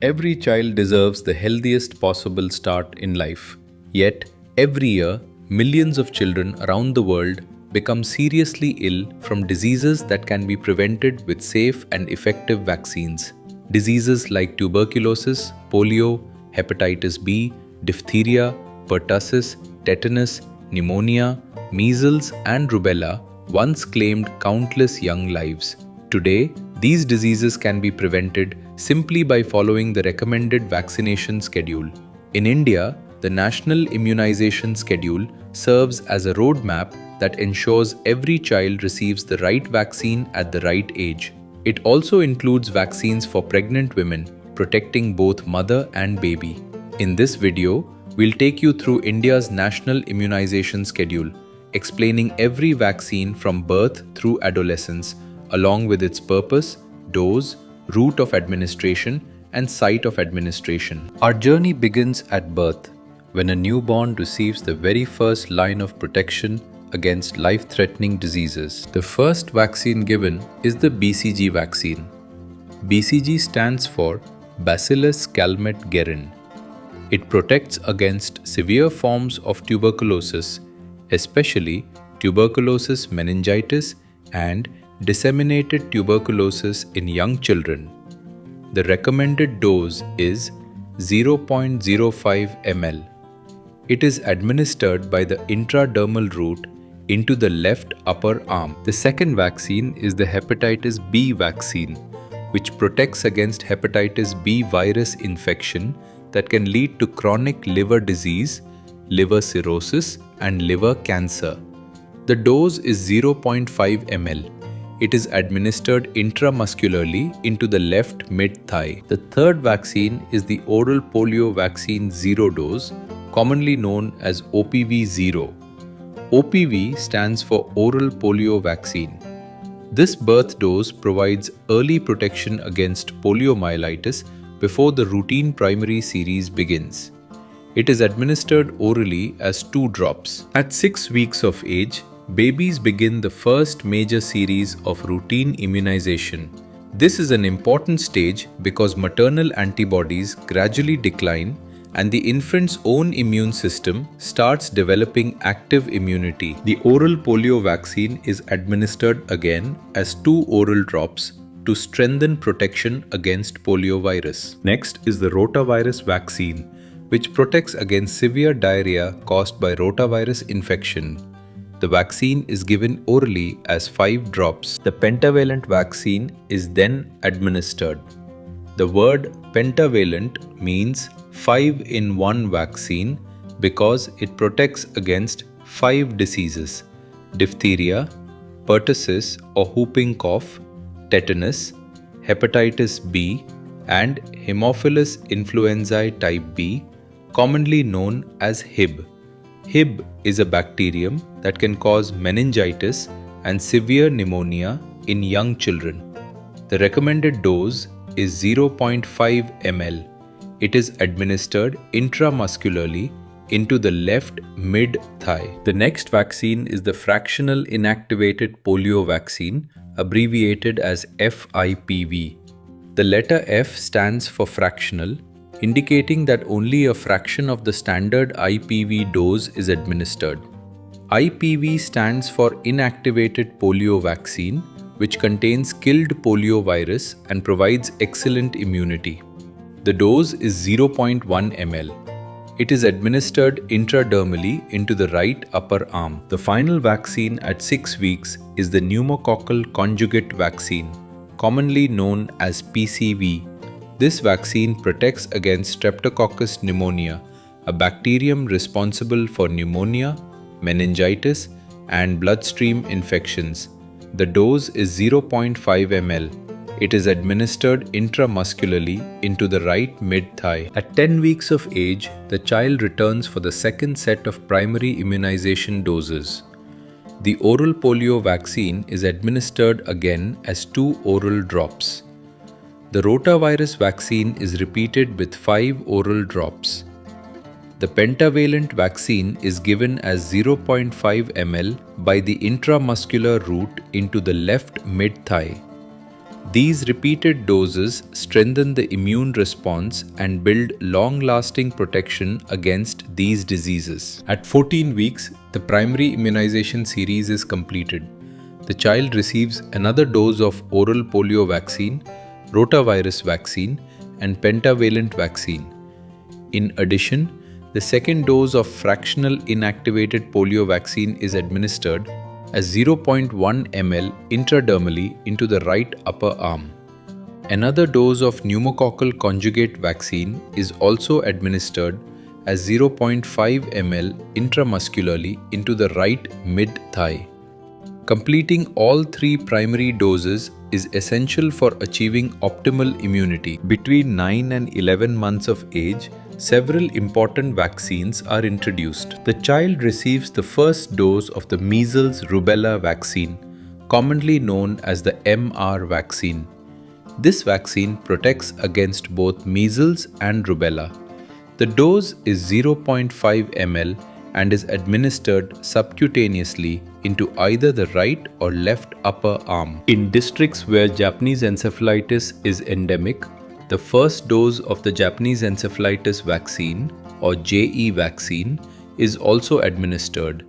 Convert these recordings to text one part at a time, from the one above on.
Every child deserves the healthiest possible start in life. Yet, every year, millions of children around the world become seriously ill from diseases that can be prevented with safe and effective vaccines. Diseases like tuberculosis, polio, hepatitis B, diphtheria, pertussis, tetanus, pneumonia, measles, and rubella once claimed countless young lives. Today, these diseases can be prevented simply by following the recommended vaccination schedule. In India, the National Immunization Schedule serves as a roadmap that ensures every child receives the right vaccine at the right age. It also includes vaccines for pregnant women, protecting both mother and baby. In this video, we'll take you through India's National Immunization Schedule, explaining every vaccine from birth through adolescence, along with its purpose, dose, route of administration, and site of administration. Our journey begins at birth, when a newborn receives the very first line of protection against life-threatening diseases. The first vaccine given is the BCG vaccine. BCG stands for Bacillus calmette-guerin. It protects against severe forms of tuberculosis, especially tuberculosis meningitis and disseminated tuberculosis in young children. The recommended dose is 0.05 ml. It is administered by the intradermal route into the left upper arm. The second vaccine is the hepatitis B vaccine, which protects against hepatitis B virus infection that can lead to chronic liver disease, liver cirrhosis, and liver cancer. The dose is 0.5 ml. It is administered intramuscularly into the left mid-thigh. The third vaccine is the oral polio vaccine 0 dose, commonly known as OPV0. OPV stands for oral polio vaccine. This birth dose provides early protection against poliomyelitis before the routine primary series begins. It is administered orally as 2 drops. At 6 weeks of age, babies begin the first major series of routine immunization. This is an important stage because maternal antibodies gradually decline and the infant's own immune system starts developing active immunity. The oral polio vaccine is administered again as 2 oral drops to strengthen protection against poliovirus. Next is the rotavirus vaccine, which protects against severe diarrhea caused by rotavirus infection. The vaccine is given orally as 5 drops. The pentavalent vaccine is then administered. The word pentavalent means 5-in-1 vaccine because it protects against 5 diseases: diphtheria, pertussis or whooping cough, tetanus, hepatitis B, and Haemophilus influenzae type B, commonly known as Hib. Hib is a bacterium that can cause meningitis and severe pneumonia in young children. The recommended dose is 0.5 ml. It is administered intramuscularly into the left mid-thigh. The next vaccine is the fractional inactivated polio vaccine, abbreviated as FIPV. The letter F stands for fractional, indicating that only a fraction of the standard IPV dose is administered. IPV stands for inactivated polio vaccine, which contains killed poliovirus and provides excellent immunity. The dose is 0.1 ml. It is administered intradermally into the right upper arm. The final vaccine at 6 weeks is the pneumococcal conjugate vaccine, commonly known as PCV. This vaccine protects against Streptococcus pneumonia, a bacterium responsible for pneumonia, meningitis, and bloodstream infections. The dose is 0.5 ml. It is administered intramuscularly into the right mid-thigh. At 10 weeks of age, the child returns for the second set of primary immunization doses. The oral polio vaccine is administered again as 2 oral drops. The rotavirus vaccine is repeated with 5 oral drops. The pentavalent vaccine is given as 0.5 ml by the intramuscular route into the left mid-thigh. These repeated doses strengthen the immune response and build long-lasting protection against these diseases. At 14 weeks, the primary immunization series is completed. The child receives another dose of oral polio vaccine, rotavirus vaccine, and pentavalent vaccine. In addition, the second dose of fractional inactivated polio vaccine is administered as 0.1 ml intradermally into the right upper arm. Another dose of pneumococcal conjugate vaccine is also administered as 0.5 ml intramuscularly into the right mid-thigh. Completing all three primary doses is essential for achieving optimal immunity. Between 9 and 11 months of age, several important vaccines are introduced. The child receives the first dose of the measles rubella vaccine, commonly known as the MR vaccine. This vaccine protects against both measles and rubella. The dose is 0.5 ml and is administered subcutaneously into either the right or left upper arm. In districts where Japanese encephalitis is endemic, the first dose of the Japanese encephalitis vaccine or JE vaccine is also administered.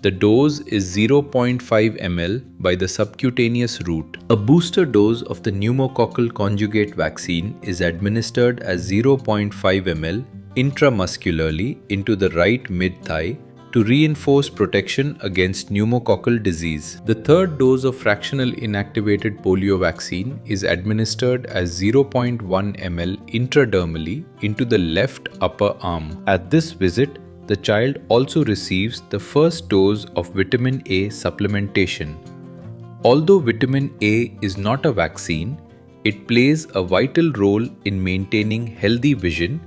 The dose is 0.5 ml by the subcutaneous route. A booster dose of the pneumococcal conjugate vaccine is administered as 0.5 ml intramuscularly into the right mid-thigh to reinforce protection against pneumococcal disease. The third dose of fractional inactivated polio vaccine is administered as 0.1 ml intradermally into the left upper arm. At this visit, the child also receives the first dose of vitamin A supplementation. Although vitamin A is not a vaccine, it plays a vital role in maintaining healthy vision,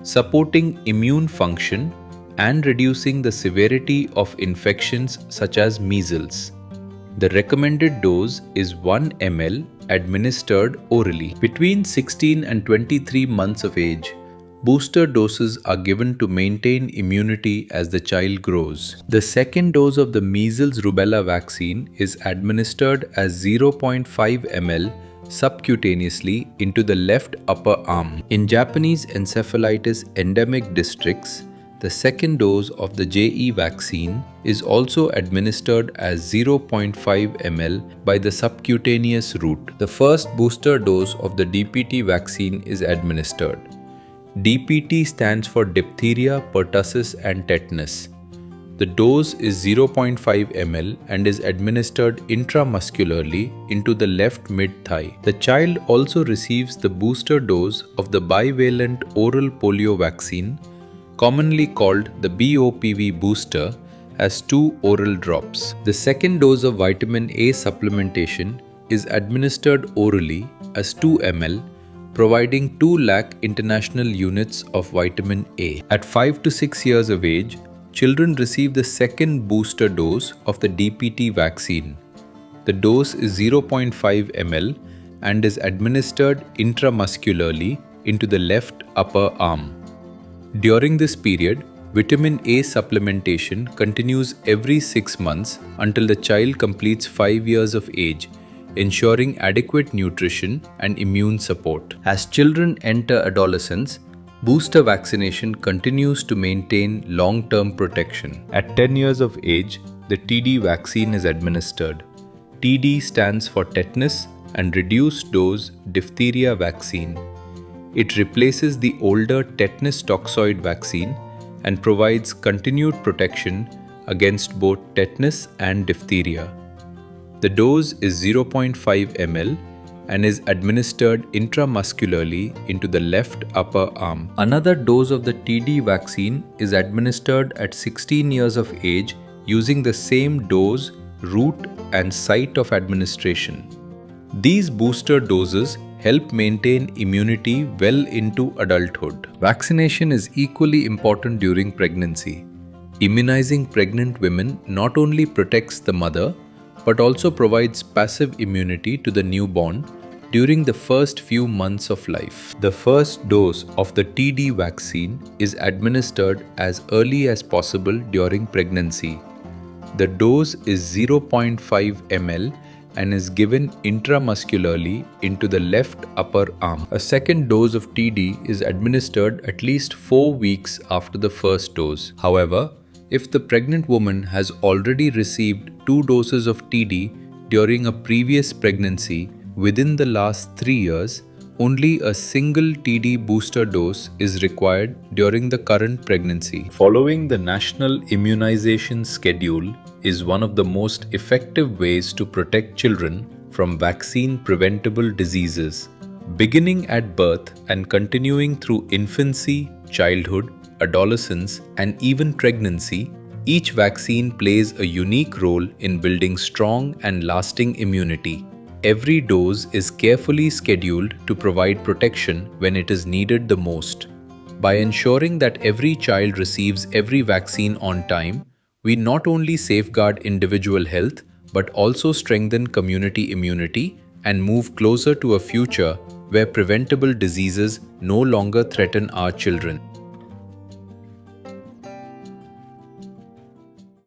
supporting immune function, and reducing the severity of infections such as measles. The recommended dose is 1 ml administered orally. Between 16 and 23 months of age, booster doses are given to maintain immunity as the child grows. The second dose of the measles rubella vaccine is administered as 0.5 ml subcutaneously into the left upper arm. In Japanese encephalitis endemic districts, the second dose of the JE vaccine is also administered as 0.5 ml by the subcutaneous route. The first booster dose of the DPT vaccine is administered. DPT stands for diphtheria, pertussis, and tetanus. The dose is 0.5 ml and is administered intramuscularly into the left mid-thigh. The child also receives the booster dose of the bivalent oral polio vaccine, commonly called the BOPV booster, as 2 oral drops. The second dose of vitamin A supplementation is administered orally as 2 ml, providing 2 lakh international units of vitamin A. At 5 to 6 years of age, children receive the second booster dose of the DPT vaccine. The dose is 0.5 ml and is administered intramuscularly into the left upper arm. During this period, vitamin A supplementation continues every 6 months until the child completes 5 years of age, ensuring adequate nutrition and immune support. As children enter adolescence, booster vaccination continues to maintain long-term protection. At 10 years of age, the TD vaccine is administered. TD stands for tetanus and reduced dose diphtheria vaccine. It replaces the older tetanus toxoid vaccine and provides continued protection against both tetanus and diphtheria. The dose is 0.5 ml and is administered intramuscularly into the left upper arm. Another dose of the TD vaccine is administered at 16 years of age using the same dose, route, and site of administration. These booster doses help maintain immunity well into adulthood. Vaccination is equally important during pregnancy. Immunizing pregnant women not only protects the mother, but also provides passive immunity to the newborn during the first few months of life. The first dose of the TD vaccine is administered as early as possible during pregnancy. The dose is 0.5 ml and is given intramuscularly into the left upper arm. A second dose of TD is administered at least 4 weeks after the first dose. However, if the pregnant woman has already received 2 doses of TD during a previous pregnancy within the last 3 years, only a single TD booster dose is required during the current pregnancy. Following the National Immunization Schedule is one of the most effective ways to protect children from vaccine-preventable diseases. Beginning at birth and continuing through infancy, childhood, adolescence, and even pregnancy, each vaccine plays a unique role in building strong and lasting immunity. Every dose is carefully scheduled to provide protection when it is needed the most. By ensuring that every child receives every vaccine on time, we not only safeguard individual health but also strengthen community immunity and move closer to a future where preventable diseases no longer threaten our children.